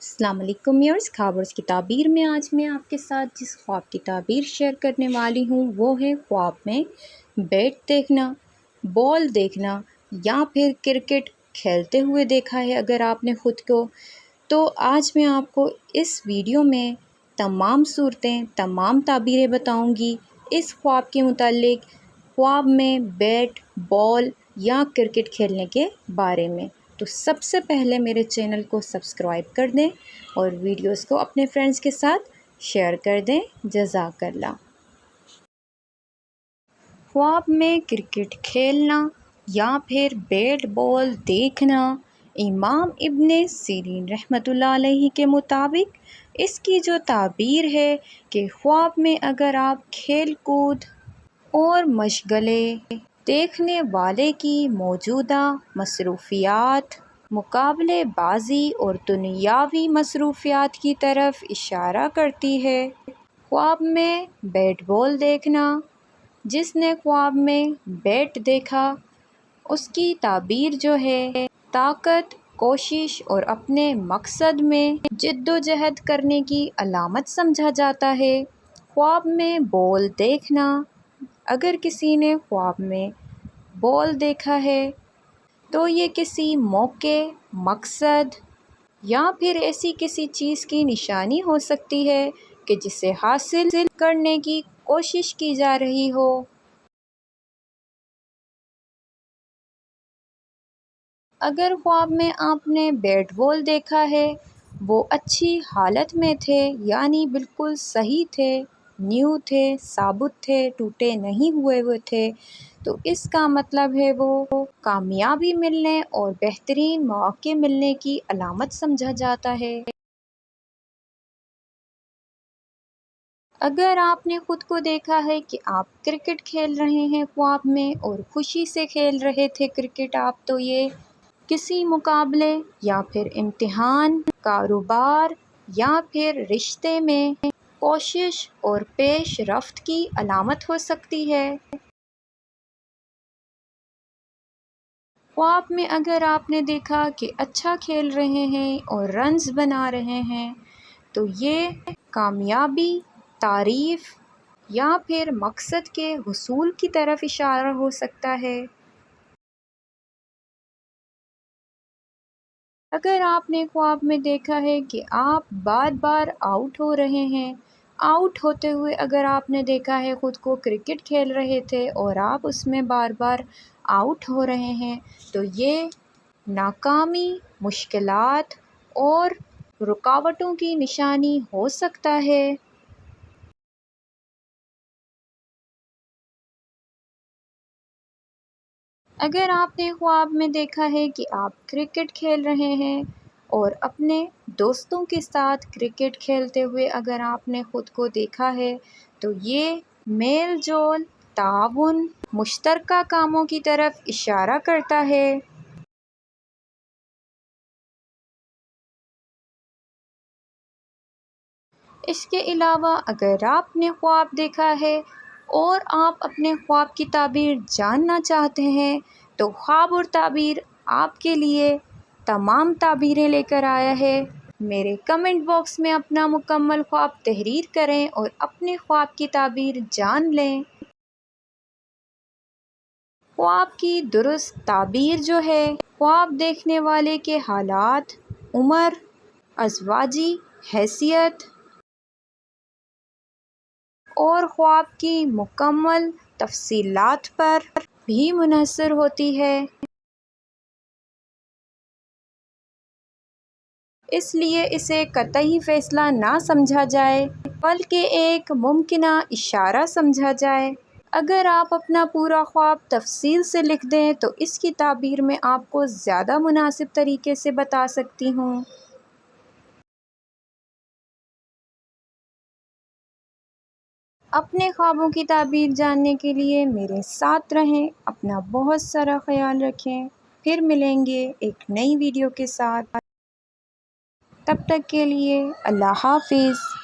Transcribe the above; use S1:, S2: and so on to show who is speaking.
S1: السلام علیکم ویورز، خابرز کی تعبیر میں آج میں آپ کے ساتھ جس خواب کی تعبیر شیئر کرنے والی ہوں وہ ہے خواب میں بیٹ دیکھنا، بال دیکھنا یا پھر کرکٹ کھیلتے ہوئے دیکھا ہے اگر آپ نے خود کو، تو آج میں آپ کو اس ویڈیو میں تمام صورتیں، تمام تعبیریں بتاؤں گی اس خواب کے متعلق، خواب میں بیٹ، بال یا کرکٹ کھیلنے کے بارے میں۔ تو سب سے پہلے میرے چینل کو سبسکرائب کر دیں اور ویڈیوز کو اپنے فرینڈز کے ساتھ شیئر کر دیں۔ جزاک اللہ۔ خواب میں کرکٹ کھیلنا یا پھر بیٹ بال دیکھنا، امام ابن سیرین رحمۃ اللہ علیہ کے مطابق اس کی جو تعبیر ہے کہ خواب میں اگر آپ کھیل کود اور مشغلے دیکھنے والے کی موجودہ مصروفیات، مقابلے بازی اور دنیاوی مصروفیات کی طرف اشارہ کرتی ہے۔ خواب میں بیٹ بال دیکھنا، جس نے خواب میں بیٹ دیکھا اس کی تعبیر جو ہے طاقت، کوشش اور اپنے مقصد میں جد و جہد کرنے کی علامت سمجھا جاتا ہے۔ خواب میں بال دیکھنا، اگر کسی نے خواب میں بال دیکھا ہے تو یہ کسی موقع، مقصد یا پھر ایسی کسی چیز کی نشانی ہو سکتی ہے کہ جسے حاصل کرنے کی کوشش کی جا رہی ہو۔ اگر خواب میں آپ نے بیٹ بال دیکھا ہے، وہ اچھی حالت میں تھے، یعنی بالکل صحیح تھے، نیو تھے، ثابت تھے، ٹوٹے نہیں ہوئے تھے، تو اس کا مطلب ہے وہ کامیابی ملنے اور بہترین مواقع ملنے کی علامت سمجھا جاتا ہے۔ اگر آپ نے خود کو دیکھا ہے کہ آپ کرکٹ کھیل رہے ہیں خواب میں اور خوشی سے کھیل رہے تھے کرکٹ آپ، تو یہ کسی مقابلے یا پھر امتحان، کاروبار یا پھر رشتے میں کوشش اور پیش رفت کی علامت ہو سکتی ہے۔ خواب میں اگر آپ نے دیکھا کہ اچھا کھیل رہے ہیں اور رنز بنا رہے ہیں، تو یہ کامیابی، تعریف یا پھر مقصد کے حصول کی طرف اشارہ ہو سکتا ہے۔ اگر آپ نے خواب میں دیکھا ہے کہ آپ بار بار آؤٹ ہو رہے ہیں، آؤٹ ہوتے ہوئے اگر آپ نے دیکھا ہے خود کو، کرکٹ کھیل رہے تھے اور آپ اس میں بار بار آؤٹ ہو رہے ہیں، تو یہ ناکامی، مشکلات اور رکاوٹوں کی نشانی ہو سکتا ہے۔ اگر آپ نے خواب میں دیکھا ہے کہ آپ کرکٹ کھیل رہے ہیں اور اپنے دوستوں کے ساتھ کرکٹ کھیلتے ہوئے اگر آپ نے خود کو دیکھا ہے، تو یہ میل جول، تعاون، مشترکہ کاموں کی طرف اشارہ کرتا ہے۔ اس کے علاوہ اگر آپ نے خواب دیکھا ہے اور آپ اپنے خواب کی تعبیر جاننا چاہتے ہیں، تو خواب اور تعبیر آپ کے لیے تمام تعبیریں لے کر آیا ہے۔ میرے کمنٹ باکس میں اپنا مکمل خواب تحریر کریں اور اپنے خواب کی تعبیر جان لیں۔ خواب کی درست تعبیر جو ہے، خواب دیکھنے والے کے حالات، عمر، ازواجی حیثیت اور خواب کی مکمل تفصیلات پر بھی منحصر ہوتی ہے۔ اس لیے اسے قطعی فیصلہ نہ سمجھا جائے، بلکہ ایک ممکنہ اشارہ سمجھا جائے۔ اگر آپ اپنا پورا خواب تفصیل سے لکھ دیں تو اس کی تعبیر میں آپ کو زیادہ مناسب طریقے سے بتا سکتی ہوں۔ اپنے خوابوں کی تعبیر جاننے کے لیے میرے ساتھ رہیں، اپنا بہت سارا خیال رکھیں، پھر ملیں گے ایک نئی ویڈیو کے ساتھ۔ تب تک کے لیے اللہ حافظ۔